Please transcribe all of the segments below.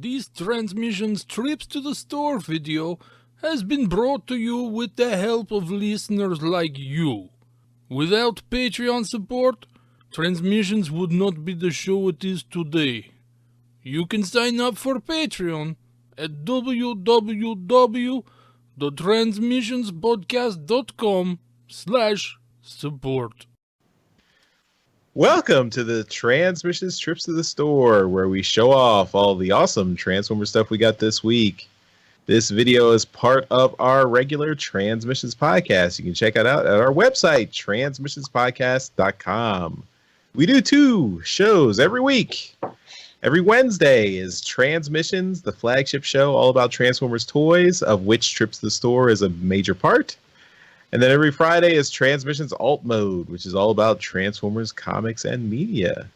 This Transmissions Trips to the Store video has been brought to you with the help of listeners like you. Without Patreon support, Transmissions would not be the show it is today. You can sign up for Patreon at www.transmissionspodcast.com/support. Welcome to the Transmissions Trips to the Store, where we show off all the awesome Transformer stuff we got this week. This video is part of our regular Transmissions podcast. You can check it out at our website, transmissionspodcast.com. We do 2 shows every week. Every Wednesday is Transmissions, the flagship show all about Transformers toys, of which Trips to the Store is a major part. And then every Friday is Transmissions Alt Mode, which is all about Transformers comics and media.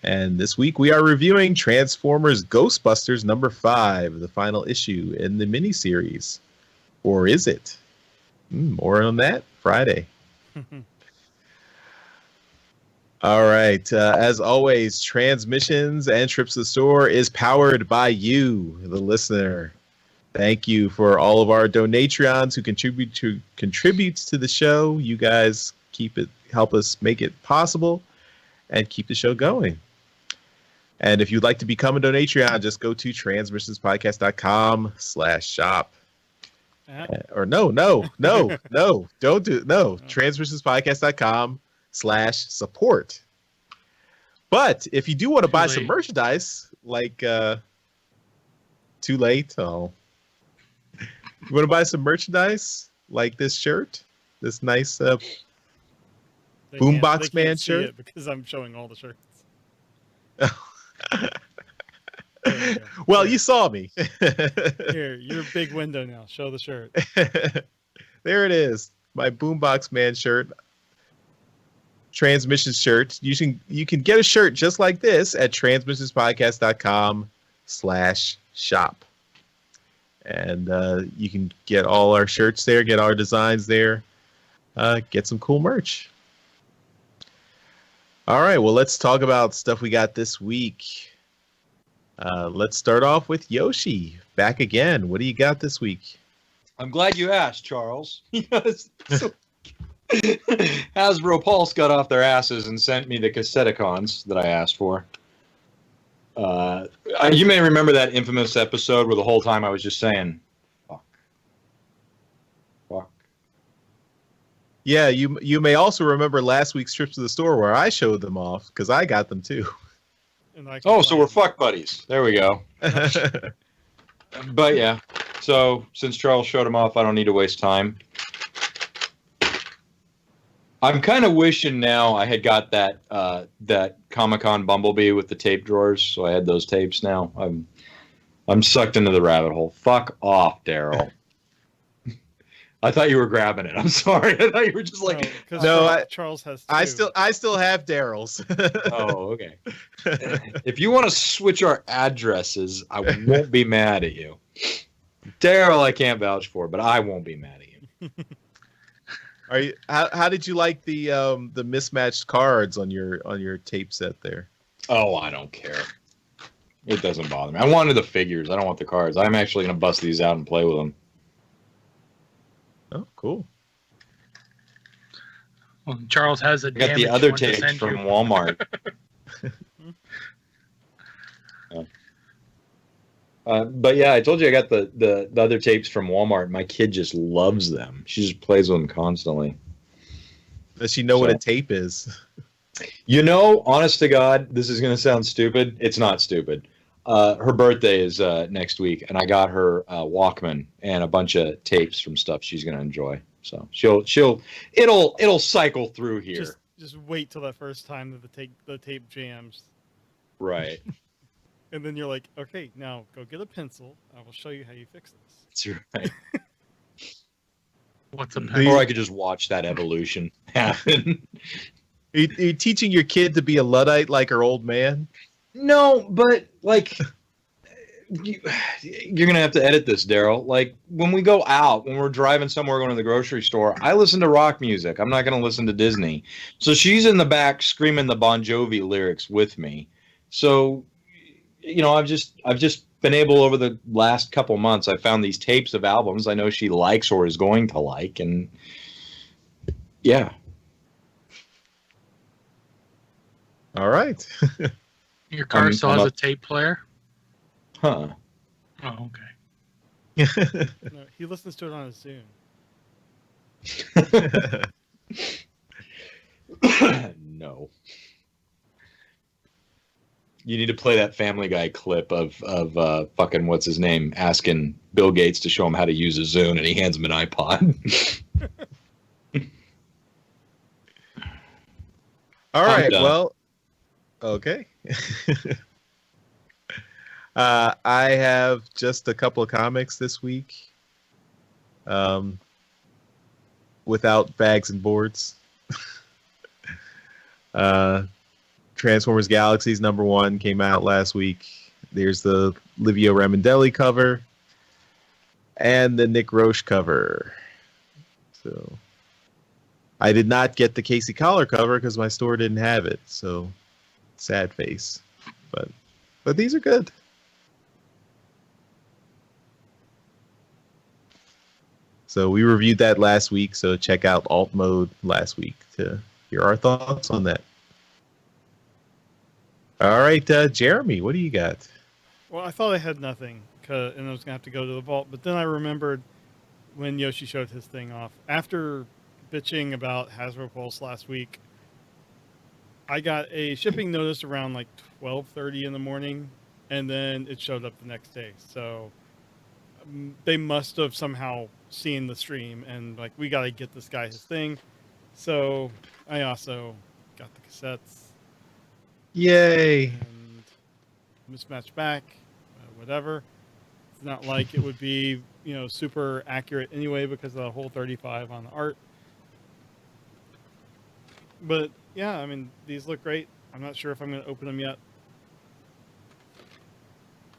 And this week we are reviewing Transformers Ghostbusters number 5, the final issue in the miniseries. Or is it? More on that Friday. All right. As always, Transmissions and Trips to the Store is powered by you, the listener. Thank you for all of our Donatreons who contributes to the show. You guys help us make it possible and keep the show going. And if you'd like to become a Donatreon, just go to transmissionspodcast.com/shop. Or no, don't do it. No, transmissionspodcast.com/support. But if you do want to buy some merchandise, like too late. Oh. You want to buy some merchandise like this shirt, this nice Boombox Man shirt? It because I'm showing all the shirts. Well, you saw me. Here, your big window now. Show the shirt. There it is, my Boombox Man shirt, Transmission shirt. You can get a shirt just like this at transmissionspodcast.com/shop. And you can get all our shirts there, get our designs there, get some cool merch. All right, well, let's talk about stuff we got this week. Let's start off with Yoshi. Back again. What do you got this week? I'm glad you asked, Charles. Hasbro Pulse got off their asses and sent me the Cassetticons that I asked for. You may remember that infamous episode where the whole time I was just saying, fuck. Yeah, you may also remember last week's Trips to the Store where I showed them off, because I got them too. Oh, so we're fuck buddies. There we go. But yeah, so since Charles showed them off, I don't need to waste time. I'm kind of wishing now I had got that Comic-Con Bumblebee with the tape drawers, so I had those tapes now. I'm sucked into the rabbit hole. Fuck off, Darryl. I thought you were grabbing it. I'm sorry. I thought you were just like no. Charles has two. I still have Darryl's. Oh, okay. If you want to switch our addresses, I won't be mad at you. Darryl, I can't vouch for, but I won't be mad at you. How did you like the mismatched cards on your tape set there? Oh, I don't care. It doesn't bother me. I wanted the figures. I don't want the cards. I'm actually going to bust these out and play with them. Oh, cool. Well, Charles has a. I got the other tapes from Walmart. But yeah, I told you I got the other tapes from Walmart. My kid just loves them. She just plays with them constantly. Does she know what a tape is? You know, honest to God, this is going to sound stupid. It's not stupid. Her birthday is next week, and I got her Walkman and a bunch of tapes from stuff she's going to enjoy. So it'll cycle through here. Just wait till that first time that the tape jams. Right. And then you're like, okay, now go get a pencil. I will show you how you fix this. That's right. What's a pencil? Or I could just watch that evolution happen. Are you teaching your kid to be a Luddite like her old man? No, but like, you're gonna have to edit this, Darryl. Like when we go out, when we're driving somewhere, going to the grocery store, I listen to rock music. I'm not gonna listen to Disney. So she's in the back screaming the Bon Jovi lyrics with me. So, you know, I've just been able over the last couple months. I found these tapes of albums I know she likes or is going to like, and yeah. All right. Your car still has a tape player? Huh. Oh, okay. No, he listens to it on his Zune. No. You need to play that Family Guy clip of fucking what's his name asking Bill Gates to show him how to use a Zune, and he hands him an iPod. All right. done. Well, okay. I have just a couple of comics this week. Without bags and boards. Transformers Galaxies #1 came out last week. There's the Livio Ramondelli cover and the Nick Roche cover. So I did not get the Casey Collar cover because my store didn't have it. So sad face. But these are good. So we reviewed that last week. So check out Alt Mode last week to hear our thoughts on that. All right, Jeremy, what do you got? Well, I thought I had nothing, and I was going to have to go to the vault. But then I remembered when Yoshi showed his thing off. After bitching about Hasbro Pulse last week, I got a shipping notice around like 12:30 in the morning, and then it showed up the next day. So they must have somehow seen the stream and like, we got to get this guy his thing. So I also got the cassettes. Yay! And mismatched back, whatever. It's not like it would be, super accurate anyway because of the whole 35 on the art. But yeah, I mean, these look great. I'm not sure if I'm going to open them yet.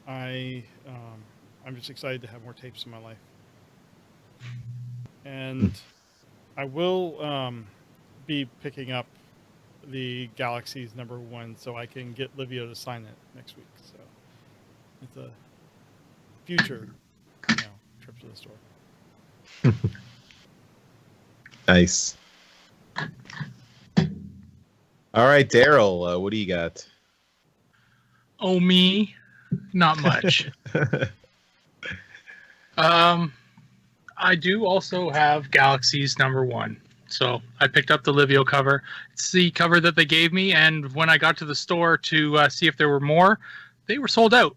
I'm just excited to have more tapes in my life. And I will be picking up the Galaxies #1 so I can get Livio to sign it next week. So it's a future, trip to the store. Nice. All right, Darryl, what do you got? Oh, me? Not much. I do also have Galaxies #1. So I picked up the Livio cover. It's the cover that they gave me, and when I got to the store to see if there were more, they were sold out.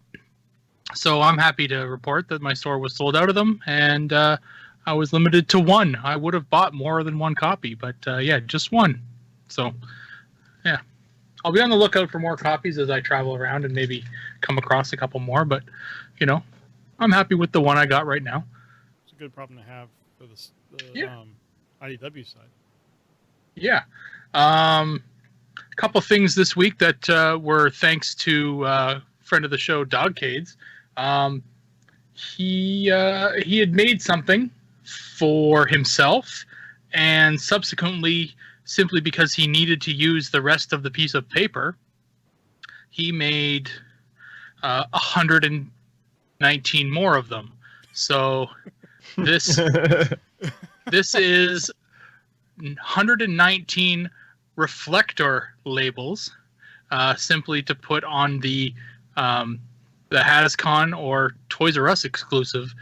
So I'm happy to report that my store was sold out of them, and I was limited to one. I would have bought more than one copy, but yeah, just one. So yeah, I'll be on the lookout for more copies as I travel around and maybe come across a couple more, but I'm happy with the one I got right now. It's a good problem to have for the Yeah. IDW side. Yeah. A couple things this week that were thanks to friend of the show, Dogcades. He had made something for himself, and subsequently, simply because he needed to use the rest of the piece of paper, he made 119 more of them. So this is 119 reflector labels, simply to put on the HasCon or Toys R Us exclusive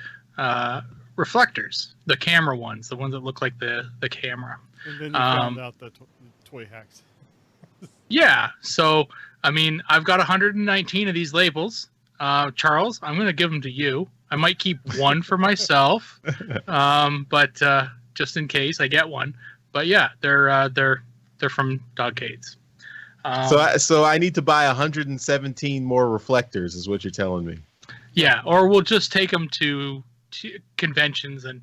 reflectors, the camera ones, the ones that look like the camera. And then you found out the toy hacks. Yeah, so I mean, I've got 119 of these labels. Charles, I'm going to give them to you. I might keep one for myself, but just in case I get one. But yeah, they're from Dogcades. So I need to buy 117 more reflectors, is what you're telling me. Yeah, or we'll just take them to conventions and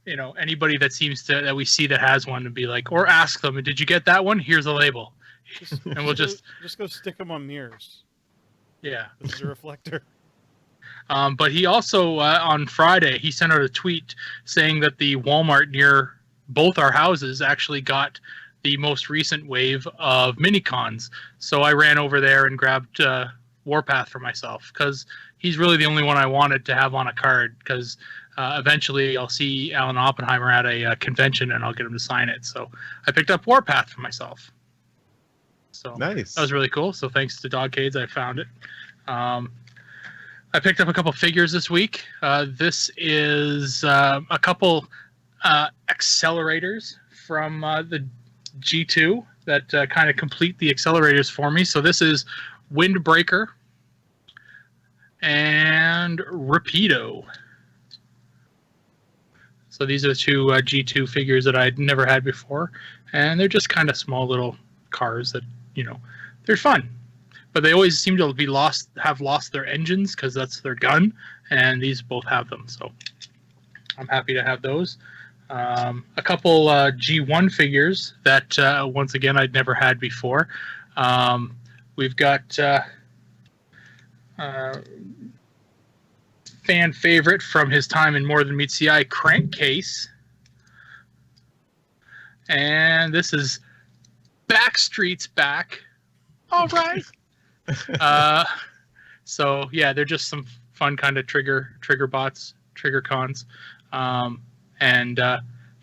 anybody that we see that has one and be like, or ask them, did you get that one? Here's a label, and we'll just go stick them on mirrors. Yeah, this is a reflector. But he also on Friday he sent out a tweet saying that the Walmart near both our houses actually got the most recent wave of mini cons. So I ran over there and grabbed Warpath for myself because he's really the only one I wanted to have on a card. Because eventually I'll see Alan Oppenheimer at a convention and I'll get him to sign it. So I picked up Warpath for myself. So Nice. that was really cool. So thanks to Dogcades, I found it. I picked up a couple figures this week. This is a couple accelerators from the G2 that kind of complete the accelerators for me. So this is Windbreaker and Rapido. So these are the two G2 figures that I'd never had before. And they're just kind of small little cars that, they're fun. But they always seem to have lost their engines because that's their gun, and these both have them. So I'm happy to have those. A couple G1 figures that once again I'd never had before. We've got fan favorite from his time in More Than Meets the Eye, Crankcase, and this is Backstreet's back. All right. So yeah, they're just some fun kind of trigger bots, trigger cons, and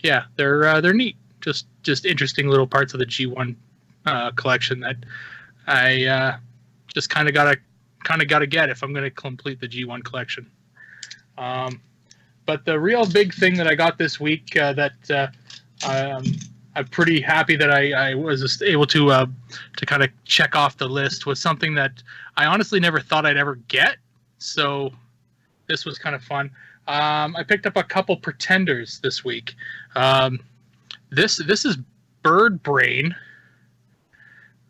yeah, they're neat. Just interesting little parts of the G1 collection that I just kind of gotta get if I'm gonna complete the G1 collection. But the real big thing that I got this week that I'm pretty happy that I was able to kind of check off the list was something that I honestly never thought I'd ever get. So this was kind of fun. I picked up a couple Pretenders this week. This is Bird Brain.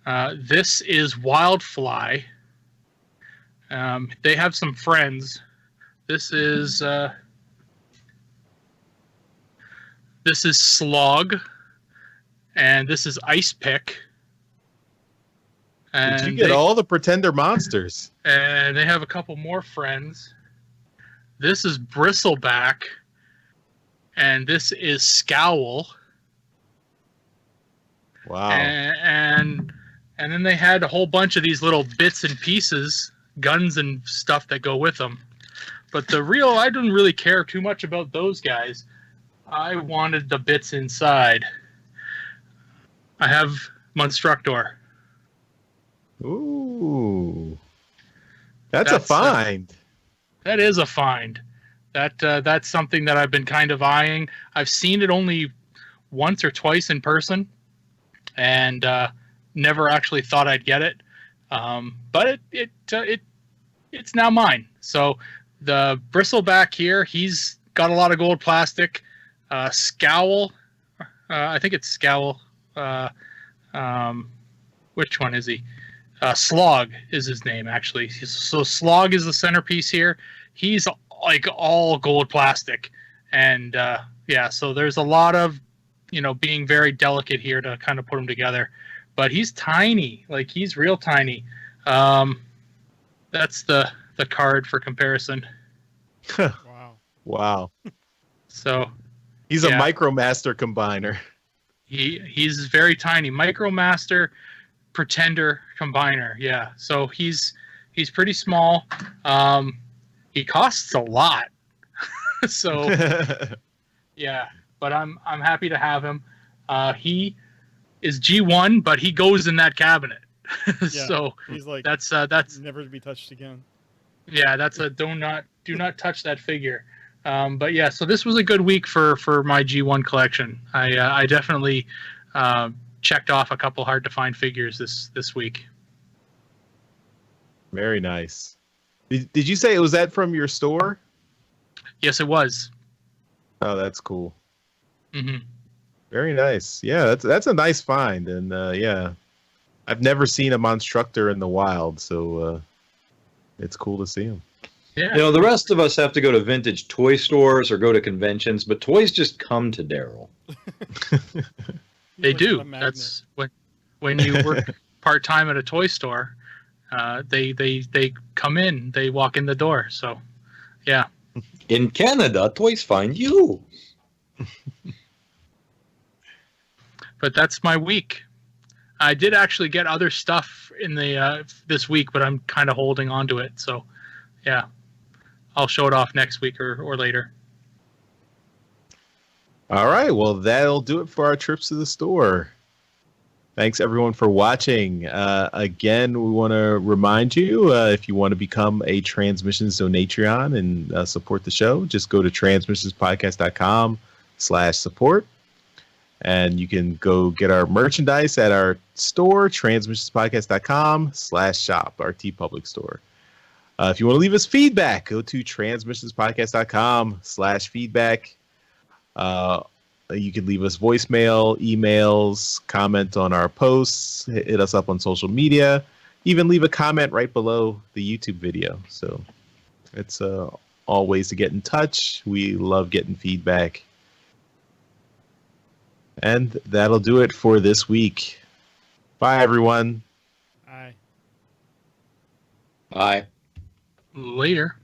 This is Wildfly. They have some friends. This is Slog. And this is Ice Pick. And did you get all the Pretender monsters? And they have a couple more friends. This is Bristleback. And this is Scowl. Wow. And then they had a whole bunch of these little bits and pieces, guns and stuff that go with them. But I didn't really care too much about those guys. I wanted the bits inside. I have Monstructor. Ooh, that's a find. That is a find. That's something that I've been kind of eyeing. I've seen it only once or twice in person, and never actually thought I'd get it. But it's now mine. So the Bristleback here, he's got a lot of gold plastic. Scowl, I think it's Scowl. Which one is he? Slog is his name, actually. So Slog is the centerpiece here. He's like all gold plastic, and yeah. So there's a lot of being very delicate here to kind of put them together. But he's tiny, like he's real tiny. That's the card for comparison. Wow. So he's a Micromaster combiner. He's very tiny. Micromaster Pretender combiner. Yeah. So he's pretty small. He costs a lot. So yeah, but I'm happy to have him. He is G1, but he goes in that cabinet. So he's like that's never to be touched again. Yeah, that's a do not touch that figure. But yeah, so this was a good week for my G1 collection. I definitely checked off a couple hard to find figures this week. Very nice. Did you say it was that from your store? Yes, it was. Oh, that's cool. Mm-hmm. Very nice. Yeah, that's a nice find, and yeah, I've never seen a Monstructor in the wild, so it's cool to see him. Yeah. The rest of us have to go to vintage toy stores or go to conventions, but toys just come to Darryl. They do. That's when you work part-time at a toy store, they come in, they walk in the door. So, yeah. In Canada, toys find you. But that's my week. I did actually get other stuff in the this week, but I'm kind of holding on to it. So, yeah, I'll show it off next week or later. All right. Well, that'll do it for our trips to the store. Thanks, everyone, for watching. Again, we want to remind you, if you want to become a Transmissions Donatreon and support the show, just go to transmissionspodcast.com/support. And you can go get our merchandise at our store, transmissionspodcast.com/shop, our TeePublic store. If you want to leave us feedback, go to transmissionspodcast.com/feedback. You can leave us voicemail, emails, comment on our posts, hit us up on social media, even leave a comment right below the YouTube video. So it's all ways to get in touch. We love getting feedback. And that'll do it for this week. Bye, everyone. Aye. Bye. Later.